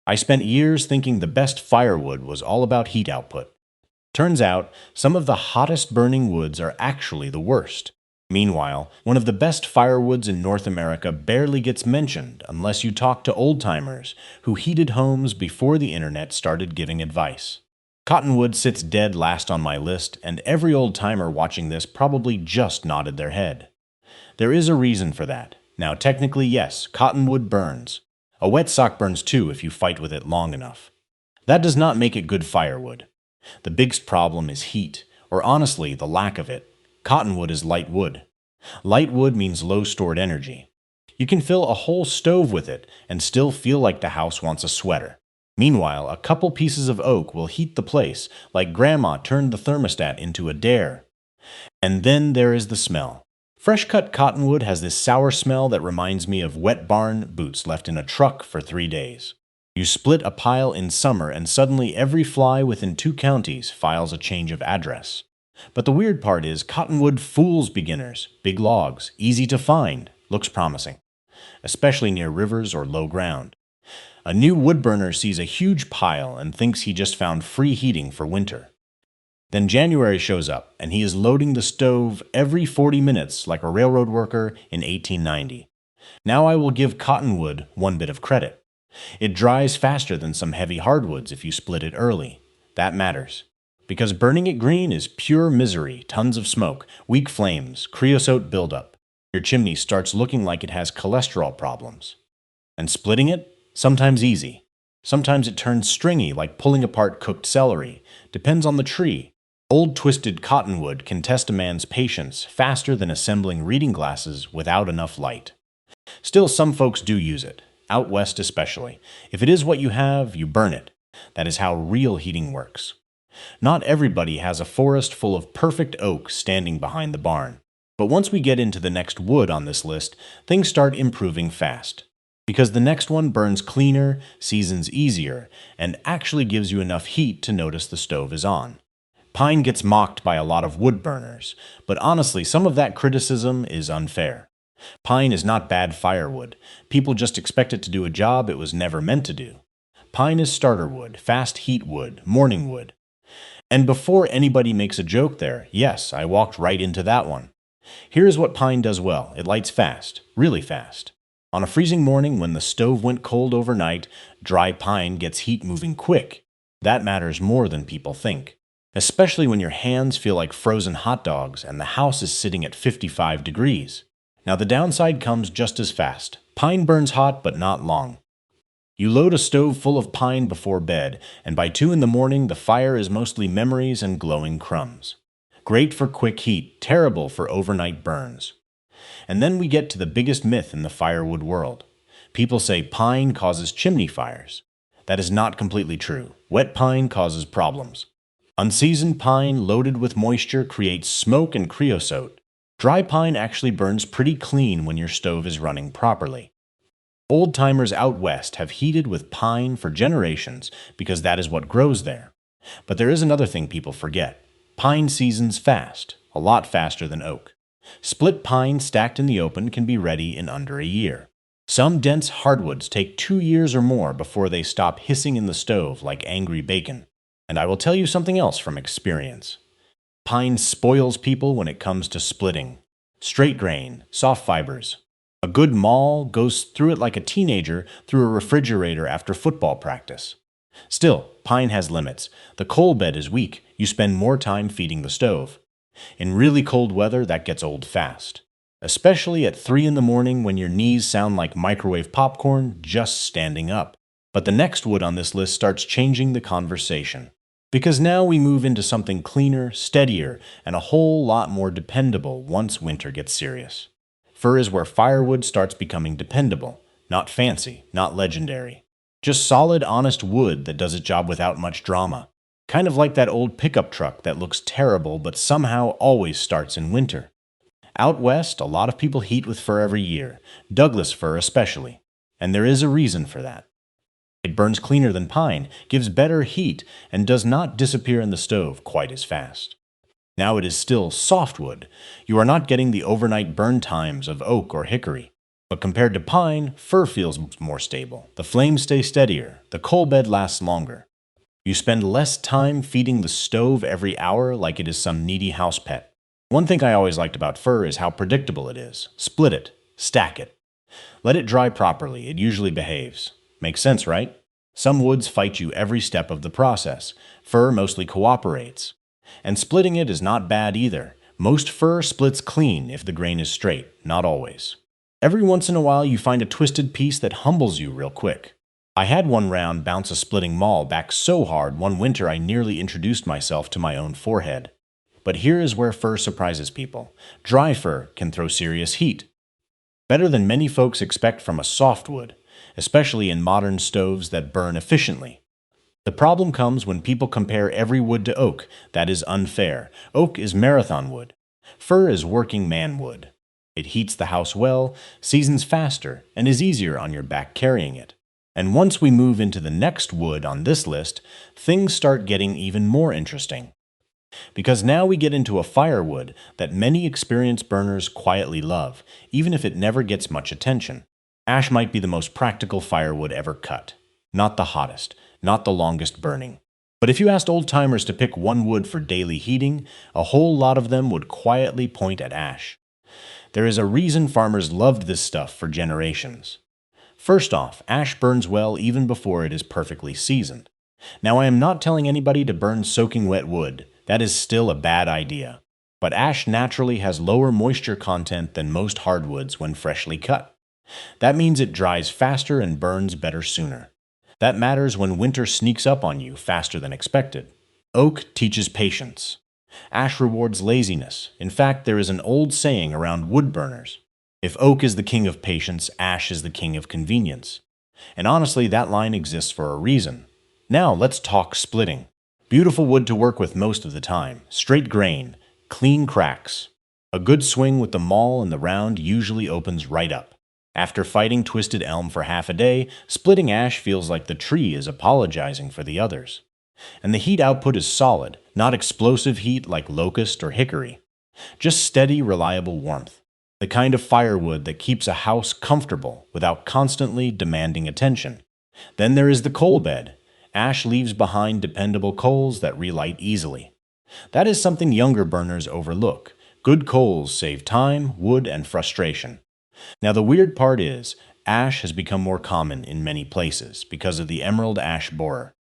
I spent years thinking the best firewood was all about heat output. Turns out, some of the hottest burning woods are actually the worst. Meanwhile, one of the best firewoods in North America barely gets mentioned unless you talk to old-timers who heated homes before the internet started giving advice. Cottonwood sits dead last on my list, and every old-timer watching this probably just nodded their head. There is a reason for that. Now, technically, yes, cottonwood burns. A wet sock burns too if you fight with it long enough. That does not make it good firewood. The biggest problem is heat, or honestly, the lack of it. Cottonwood is light wood. Light wood means low stored energy. You can fill a whole stove with it and still feel like the house wants a sweater. Meanwhile, a couple pieces of oak will heat the place like grandma turned the thermostat into a dare. And then there is the smell. Fresh-cut cottonwood has this sour smell that reminds me of wet barn boots left in a truck for 3 days. You split a pile in summer and suddenly every fly within 2 counties files a change of address. But the weird part is cottonwood fools beginners. Big logs, easy to find, looks promising, especially near rivers or low ground. A new woodburner sees a huge pile and thinks he just found free heating for winter. Then January shows up, and he is loading the stove every 40 minutes like a railroad worker in 1890. Now I will give cottonwood one bit of credit. It dries faster than some heavy hardwoods if you split it early. That matters. Because burning it green is pure misery, tons of smoke, weak flames, creosote buildup. Your chimney starts looking like it has cholesterol problems. And splitting it? Sometimes easy. Sometimes it turns stringy like pulling apart cooked celery. Depends on the tree. Old twisted cottonwood can test a man's patience faster than assembling reading glasses without enough light. Still, some folks do use it, out west especially. If it is what you have, you burn it. That is how real heating works. Not everybody has a forest full of perfect oak standing behind the barn. But once we get into the next wood on this list, things start improving fast. Because the next one burns cleaner, seasons easier, and actually gives you enough heat to notice the stove is on. Pine gets mocked by a lot of wood burners, but honestly, some of that criticism is unfair. Pine is not bad firewood. People just expect it to do a job it was never meant to do. Pine is starter wood, fast heat wood, morning wood. And before anybody makes a joke there, yes, I walked right into that one. Here's what pine does well. It lights fast, really fast. On a freezing morning when the stove went cold overnight, dry pine gets heat moving quick. That matters more than people think. Especially when your hands feel like frozen hot dogs and the house is sitting at 55 degrees. Now the downside comes just as fast. Pine burns hot, but not long. You load a stove full of pine before bed, and by 2 in the morning the fire is mostly memories and glowing crumbs. Great for quick heat, terrible for overnight burns. And then we get to the biggest myth in the firewood world. People say pine causes chimney fires. That is not completely true. Wet pine causes problems. Unseasoned pine loaded with moisture creates smoke and creosote. Dry pine actually burns pretty clean when your stove is running properly. Old-timers out west have heated with pine for generations because that is what grows there. But there is another thing people forget. Pine seasons fast, a lot faster than oak. Split pine stacked in the open can be ready in under a year. Some dense hardwoods take 2 years or more before they stop hissing in the stove like angry bacon. And I will tell you something else from experience. Pine spoils people when it comes to splitting. Straight grain, soft fibers. A good maul goes through it like a teenager through a refrigerator after football practice. Still, pine has limits. The coal bed is weak. You spend more time feeding the stove. In really cold weather, that gets old fast. Especially at 3 in the morning when your knees sound like microwave popcorn just standing up. But the next wood on this list starts changing the conversation. Because now we move into something cleaner, steadier, and a whole lot more dependable once winter gets serious. Fir is where firewood starts becoming dependable, not fancy, not legendary. Just solid, honest wood that does its job without much drama. Kind of like that old pickup truck that looks terrible but somehow always starts in winter. Out west, a lot of people heat with fir every year, Douglas fir especially, and there is a reason for that. It burns cleaner than pine, gives better heat, and does not disappear in the stove quite as fast. Now it is still softwood. You are not getting the overnight burn times of oak or hickory. But compared to pine, fir feels more stable. The flames stay steadier. The coal bed lasts longer. You spend less time feeding the stove every hour like it is some needy house pet. One thing I always liked about fir is how predictable it is. Split it. Stack it. Let it dry properly. It usually behaves. Makes sense, right? Some woods fight you every step of the process. Fir mostly cooperates. And splitting it is not bad either. Most fir splits clean if the grain is straight, not always. Every once in a while you find a twisted piece that humbles you real quick. I had one round bounce a splitting maul back so hard one winter I nearly introduced myself to my own forehead. But here is where fir surprises people. Dry fir can throw serious heat. Better than many folks expect from a softwood, especially in modern stoves that burn efficiently. The problem comes when people compare every wood to oak. That is unfair. Oak is marathon wood. Fir is working man wood. It heats the house well, seasons faster, and is easier on your back carrying it. And once we move into the next wood on this list, things start getting even more interesting. Because now we get into a firewood that many experienced burners quietly love, even if it never gets much attention. Ash might be the most practical firewood ever cut. Not the hottest, not the longest burning. But if you asked old-timers to pick one wood for daily heating, a whole lot of them would quietly point at ash. There is a reason farmers loved this stuff for generations. First off, ash burns well even before it is perfectly seasoned. Now I am not telling anybody to burn soaking wet wood. That is still a bad idea. But ash naturally has lower moisture content than most hardwoods when freshly cut. That means it dries faster and burns better sooner. That matters when winter sneaks up on you faster than expected. Oak teaches patience. Ash rewards laziness. In fact, there is an old saying around wood burners. If oak is the king of patience, ash is the king of convenience. And honestly, that line exists for a reason. Now, let's talk splitting. Beautiful wood to work with most of the time. Straight grain. Clean cracks. A good swing with the maul and the round usually opens right up. After fighting twisted elm for half a day, splitting ash feels like the tree is apologizing for the others. And the heat output is solid, not explosive heat like locust or hickory. Just steady, reliable warmth. The kind of firewood that keeps a house comfortable without constantly demanding attention. Then there is the coal bed. Ash leaves behind dependable coals that relight easily. That is something younger burners overlook. Good coals save time, wood, and frustration. Now the weird part is, ash has become more common in many places because of the emerald ash borer.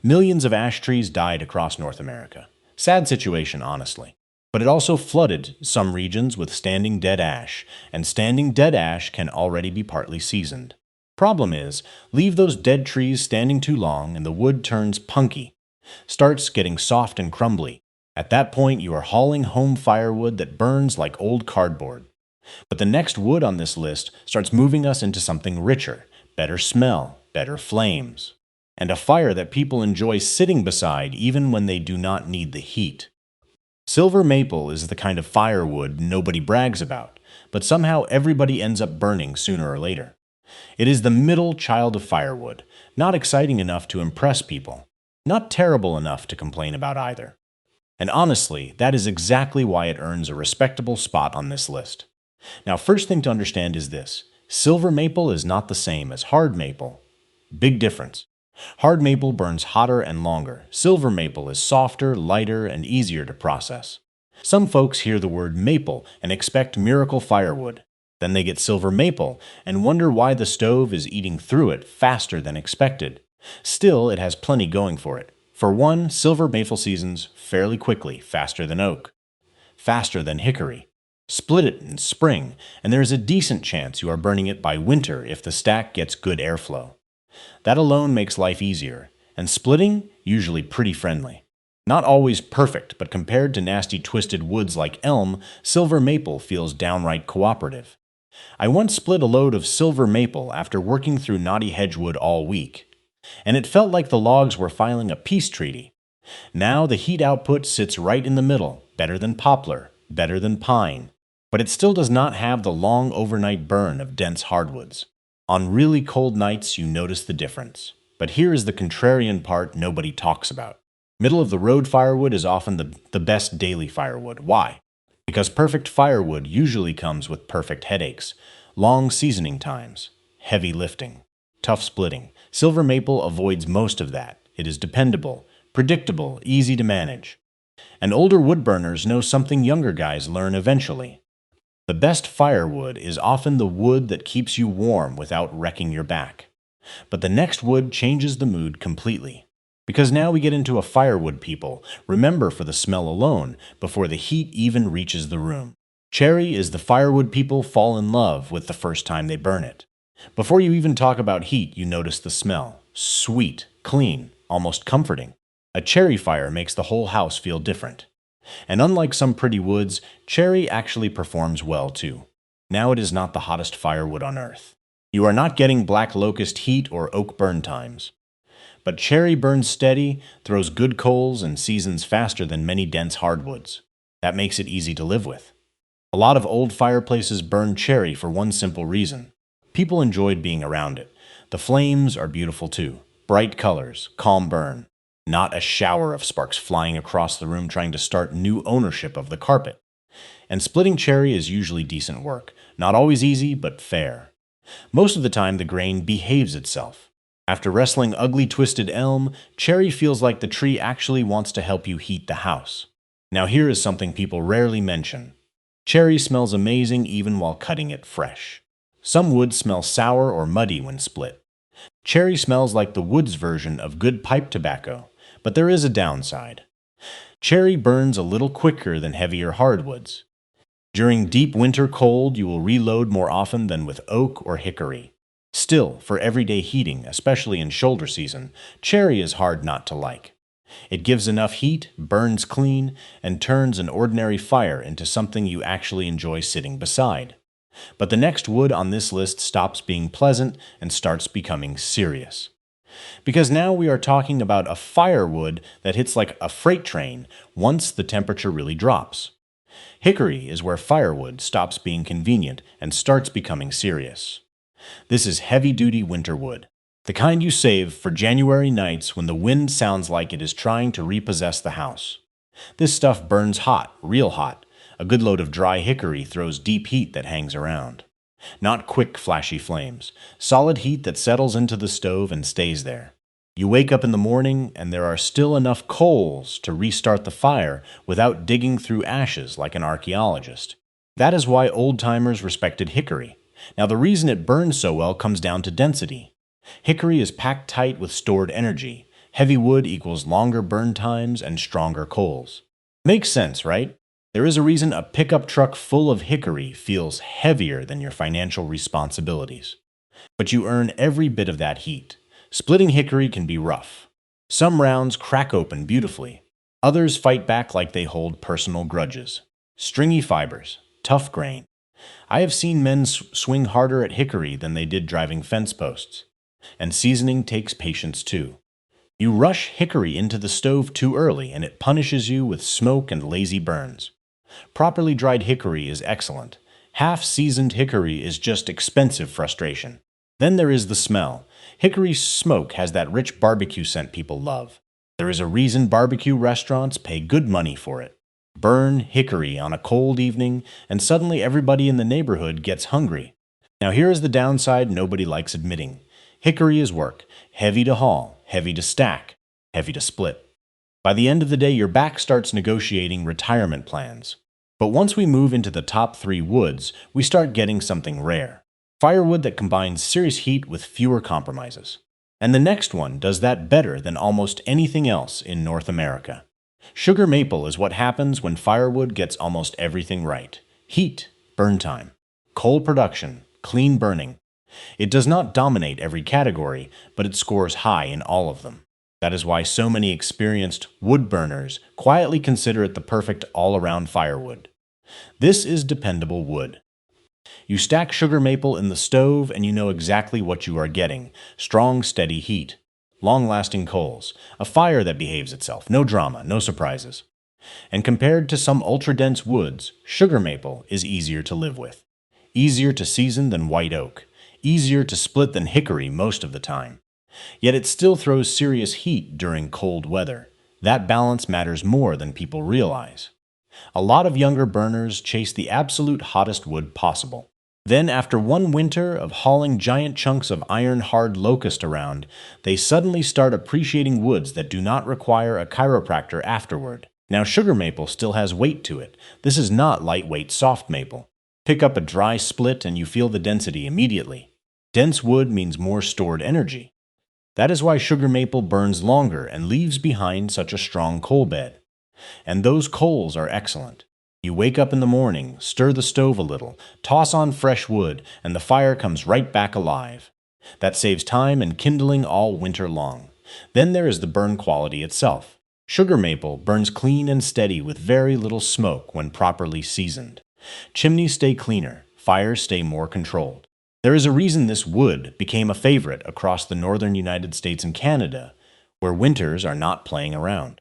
Millions of ash trees died across North America. Sad situation, honestly. But it also flooded some regions with standing dead ash, and standing dead ash can already be partly seasoned. Problem is, leave those dead trees standing too long and the wood turns punky, starts getting soft and crumbly. At that point, you are hauling home firewood that burns like old cardboard. But the next wood on this list starts moving us into something richer, better smell, better flames, and a fire that people enjoy sitting beside even when they do not need the heat. Silver maple is the kind of firewood nobody brags about, but somehow everybody ends up burning sooner or later. It is the middle child of firewood, not exciting enough to impress people, not terrible enough to complain about either. And honestly, that is exactly why it earns a respectable spot on this list. Now, first thing to understand is this. Silver maple is not the same as hard maple. Big difference. Hard maple burns hotter and longer. Silver maple is softer, lighter, and easier to process. Some folks hear the word maple and expect miracle firewood. Then they get silver maple and wonder why the stove is eating through it faster than expected. Still, it has plenty going for it. For one, silver maple seasons fairly quickly, faster than oak, faster than hickory. Split it in spring, and there is a decent chance you are burning it by winter if the stack gets good airflow. That alone makes life easier, and splitting, usually pretty friendly. Not always perfect, but compared to nasty twisted woods like elm, silver maple feels downright cooperative. I once split a load of silver maple after working through knotty hedgewood all week, and it felt like the logs were filing a peace treaty. Now the heat output sits right in the middle, better than poplar, better than pine, but it still does not have the long overnight burn of dense hardwoods. On really cold nights, you notice the difference. But here is the contrarian part nobody talks about. Middle-of-the-road firewood is often the best daily firewood. Why? Because perfect firewood usually comes with perfect headaches. Long seasoning times, heavy lifting, tough splitting. Silver maple avoids most of that. It is dependable, predictable, easy to manage. And older wood burners know something younger guys learn eventually. The best firewood is often the wood that keeps you warm without wrecking your back. But the next wood changes the mood completely. Because now we get into a firewood people, remember for the smell alone, before the heat even reaches the room. Cherry is the firewood people fall in love with the first time they burn it. Before you even talk about heat, you notice the smell. Sweet, clean, almost comforting. A cherry fire makes the whole house feel different. And unlike some pretty woods, cherry actually performs well too. Now it is not the hottest firewood on earth. You are not getting black locust heat or oak burn times. But cherry burns steady, throws good coals, and seasons faster than many dense hardwoods. That makes it easy to live with. A lot of old fireplaces burn cherry for one simple reason. People enjoyed being around it. The flames are beautiful too. Bright colors, calm burn. Not a shower of sparks flying across the room trying to start new ownership of the carpet. And splitting cherry is usually decent work. Not always easy, but fair. Most of the time the grain behaves itself. After wrestling ugly twisted elm, cherry feels like the tree actually wants to help you heat the house. Now here is something people rarely mention. Cherry smells amazing even while cutting it fresh. Some wood smells sour or muddy when split. Cherry smells like the woods version of good pipe tobacco, but there is a downside. Cherry burns a little quicker than heavier hardwoods. During deep winter cold, you will reload more often than with oak or hickory. Still, for everyday heating, especially in shoulder season, cherry is hard not to like. It gives enough heat, burns clean, and turns an ordinary fire into something you actually enjoy sitting beside. But the next wood on this list stops being pleasant and starts becoming serious. Because now we are talking about a firewood that hits like a freight train once the temperature really drops. Hickory is where firewood stops being convenient and starts becoming serious. This is heavy-duty winter wood, the kind you save for January nights when the wind sounds like it is trying to repossess the house. This stuff burns hot, real hot. A good load of dry hickory throws deep heat that hangs around. Not quick, flashy flames. Solid heat that settles into the stove and stays there. You wake up in the morning and there are still enough coals to restart the fire without digging through ashes like an archaeologist. That is why old-timers respected hickory. Now the reason it burns so well comes down to density. Hickory is packed tight with stored energy. Heavy wood equals longer burn times and stronger coals. Makes sense, right? There is a reason a pickup truck full of hickory feels heavier than your financial responsibilities. But you earn every bit of that heat. Splitting hickory can be rough. Some rounds crack open beautifully. Others fight back like they hold personal grudges. Stringy fibers, tough grain. I have seen men swing harder at hickory than they did driving fence posts. And seasoning takes patience too. You rush hickory into the stove too early and it punishes you with smoke and lazy burns. Properly dried hickory is excellent. Half-seasoned hickory is just expensive frustration. Then there is the smell. Hickory smoke has that rich barbecue scent people love. There is a reason barbecue restaurants pay good money for it. Burn hickory on a cold evening, and suddenly everybody in the neighborhood gets hungry. Now here is the downside nobody likes admitting. Hickory is work. Heavy to haul, heavy to stack, heavy to split. By the end of the day, your back starts negotiating retirement plans. But once we move into the top 3 woods, we start getting something rare. Firewood that combines serious heat with fewer compromises. And the next one does that better than almost anything else in North America. Sugar maple is what happens when firewood gets almost everything right. Heat, burn time, coal production, clean burning. It does not dominate every category, but it scores high in all of them. That is why so many experienced wood burners quietly consider it the perfect all-around firewood. This is dependable wood. You stack sugar maple in the stove and you know exactly what you are getting. Strong, steady heat. Long-lasting coals. A fire that behaves itself. No drama, no surprises. And compared to some ultra-dense woods, sugar maple is easier to live with. Easier to season than white oak. Easier to split than hickory most of the time. Yet it still throws serious heat during cold weather. That balance matters more than people realize. A lot of younger burners chase the absolute hottest wood possible. Then, after one winter of hauling giant chunks of iron-hard locust around, they suddenly start appreciating woods that do not require a chiropractor afterward. Now, sugar maple still has weight to it. This is not lightweight soft maple. Pick up a dry split and you feel the density immediately. Dense wood means more stored energy. That is why sugar maple burns longer and leaves behind such a strong coal bed. And those coals are excellent. You wake up in the morning, stir the stove a little, toss on fresh wood, and the fire comes right back alive. That saves time and kindling all winter long. Then there is the burn quality itself. Sugar maple burns clean and steady with very little smoke when properly seasoned. Chimneys stay cleaner, fires stay more controlled. There is a reason this wood became a favorite across the northern United States and Canada, where winters are not playing around.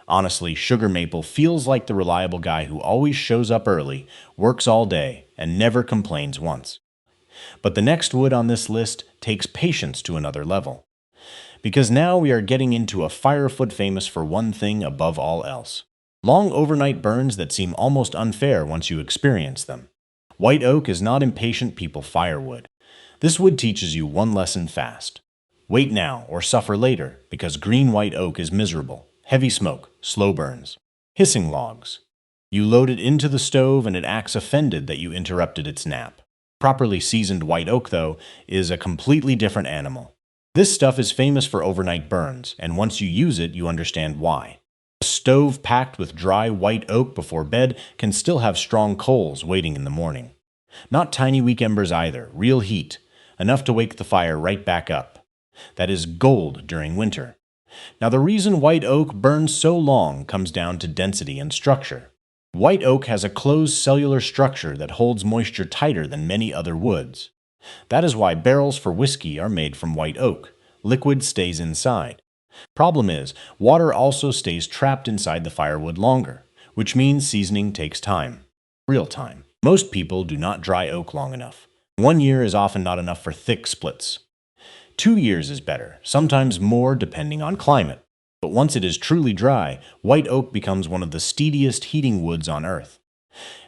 Honestly, sugar maple feels like the reliable guy who always shows up early, works all day, and never complains once. But the next wood on this list takes patience to another level. Because now we are getting into a firewood famous for one thing above all else. Long overnight burns that seem almost unfair once you experience them. White oak is not impatient people firewood. This wood teaches you one lesson fast. Wait now or suffer later, because green white oak is miserable. Heavy smoke, slow burns. Hissing logs. You load it into the stove and it acts offended that you interrupted its nap. Properly seasoned white oak, though, is a completely different animal. This stuff is famous for overnight burns, and once you use it, you understand why. A stove packed with dry white oak before bed can still have strong coals waiting in the morning. Not tiny weak embers either, real heat, enough to wake the fire right back up. That is gold during winter. Now, the reason white oak burns so long comes down to density and structure. White oak has a closed cellular structure that holds moisture tighter than many other woods. That is why barrels for whiskey are made from white oak. Liquid stays inside. Problem is, water also stays trapped inside the firewood longer, which means seasoning takes time. Real time. Most people do not dry oak long enough. 1 year is often not enough for thick splits. 2 years is better, sometimes more depending on climate. But once it is truly dry, white oak becomes one of the steadiest heating woods on earth.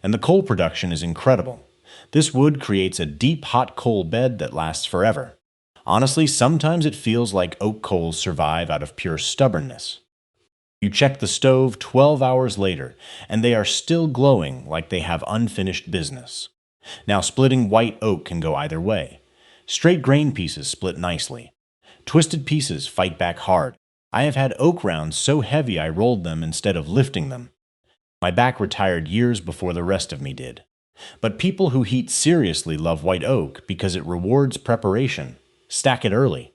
And the coal production is incredible. This wood creates a deep hot coal bed that lasts forever. Honestly, sometimes it feels like oak coals survive out of pure stubbornness. You check the stove 12 hours later, and they are still glowing like they have unfinished business. Now, splitting white oak can go either way. Straight grain pieces split nicely. Twisted pieces fight back hard. I have had oak rounds so heavy I rolled them instead of lifting them. My back retired years before the rest of me did. But people who heat seriously love white oak because it rewards preparation. Stack it early.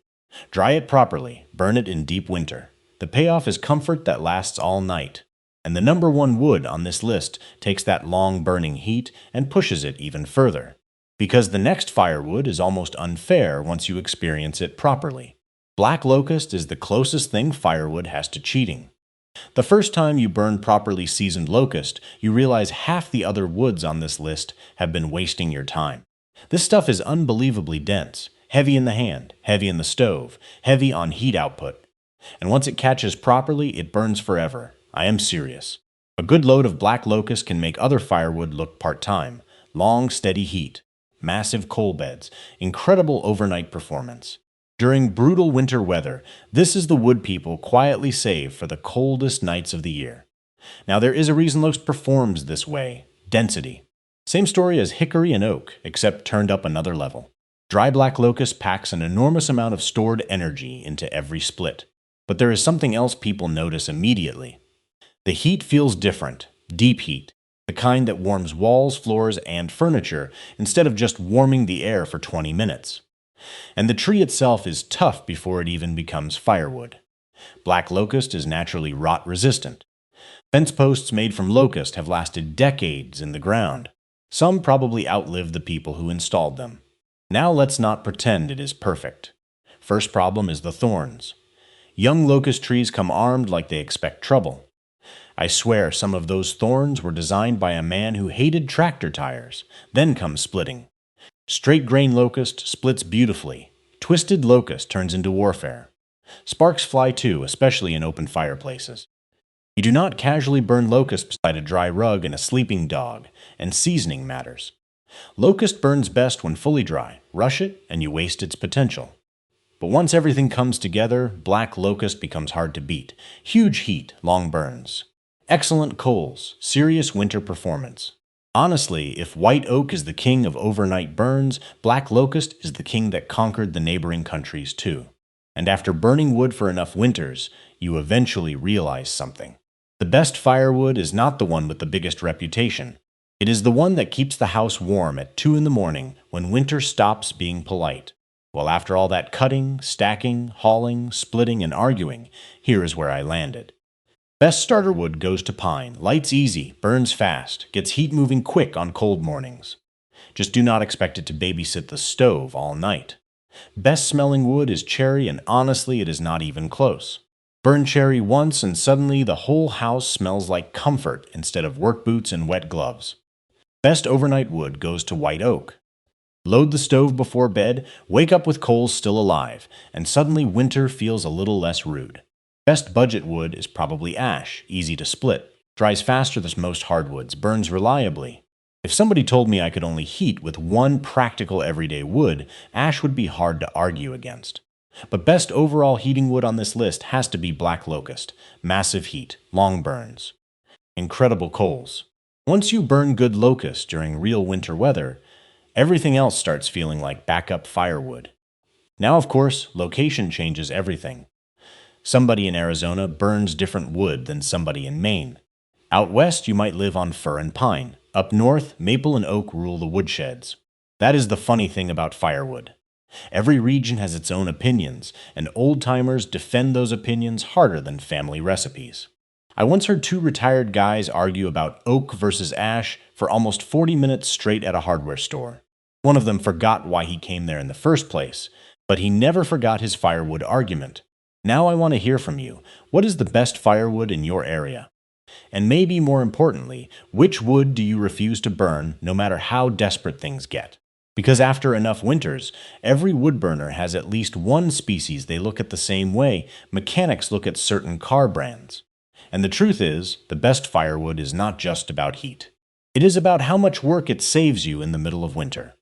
Dry it properly. Burn it in deep winter. The payoff is comfort that lasts all night. And the number one wood on this list takes that long burning heat and pushes it even further. Because the next firewood is almost unfair once you experience it properly. Black locust is the closest thing firewood has to cheating. The first time you burn properly seasoned locust, you realize half the other woods on this list have been wasting your time. This stuff is unbelievably dense, heavy in the hand, heavy in the stove, heavy on heat output. And once it catches properly, it burns forever. I am serious. A good load of black locust can make other firewood look part-time. Long, steady heat, massive coal beds, incredible overnight performance. During brutal winter weather, this is the wood people quietly save for the coldest nights of the year. Now, there is a reason locust performs this way: density. Same story as hickory and oak, except turned up another level. Dry black locust packs an enormous amount of stored energy into every split. But there is something else people notice immediately. The heat feels different, deep heat, the kind that warms walls, floors, and furniture instead of just warming the air for 20 minutes. And the tree itself is tough before it even becomes firewood. Black locust is naturally rot-resistant. Fence posts made from locust have lasted decades in the ground. Some probably outlived the people who installed them. Now let's not pretend it is perfect. First problem is the thorns. Young locust trees come armed like they expect trouble. I swear some of those thorns were designed by a man who hated tractor tires. Then comes splitting. Straight grain locust splits beautifully. Twisted locust turns into warfare. Sparks fly too, especially in open fireplaces. You do not casually burn locust beside a dry rug and a sleeping dog, and seasoning matters. Locust burns best when fully dry. Rush it, and you waste its potential. But once everything comes together, black locust becomes hard to beat. Huge heat, long burns. Excellent coals, serious winter performance. Honestly, if white oak is the king of overnight burns, black locust is the king that conquered the neighboring countries too. And after burning wood for enough winters, you eventually realize something. The best firewood is not the one with the biggest reputation. It is the one that keeps the house warm at 2 in the morning when winter stops being polite. Well, after all that cutting, stacking, hauling, splitting, and arguing, here is where I landed. Best starter wood goes to pine. Lights easy, burns fast, gets heat moving quick on cold mornings. Just do not expect it to babysit the stove all night. Best smelling wood is cherry, and honestly, it is not even close. Burn cherry once and suddenly the whole house smells like comfort instead of work boots and wet gloves. Best overnight wood goes to white oak. Load the stove before bed, wake up with coals still alive, and suddenly winter feels a little less rude. Best budget wood is probably ash, easy to split, dries faster than most hardwoods, burns reliably. If somebody told me I could only heat with one practical everyday wood, ash would be hard to argue against. But best overall heating wood on this list has to be black locust, massive heat, long burns. Incredible coals. Once you burn good locust during real winter weather, everything else starts feeling like backup firewood. Now, of course, location changes everything. Somebody in Arizona burns different wood than somebody in Maine. Out west, you might live on fir and pine. Up north, maple and oak rule the woodsheds. That is the funny thing about firewood. Every region has its own opinions, and old-timers defend those opinions harder than family recipes. I once heard two retired guys argue about oak versus ash for almost 40 minutes straight at a hardware store. One of them forgot why he came there in the first place, but he never forgot his firewood argument. Now I want to hear from you. What is the best firewood in your area? And maybe more importantly, which wood do you refuse to burn no matter how desperate things get? Because after enough winters, every wood burner has at least one species they look at the same way mechanics look at certain car brands. And the truth is, the best firewood is not just about heat. It is about how much work it saves you in the middle of winter.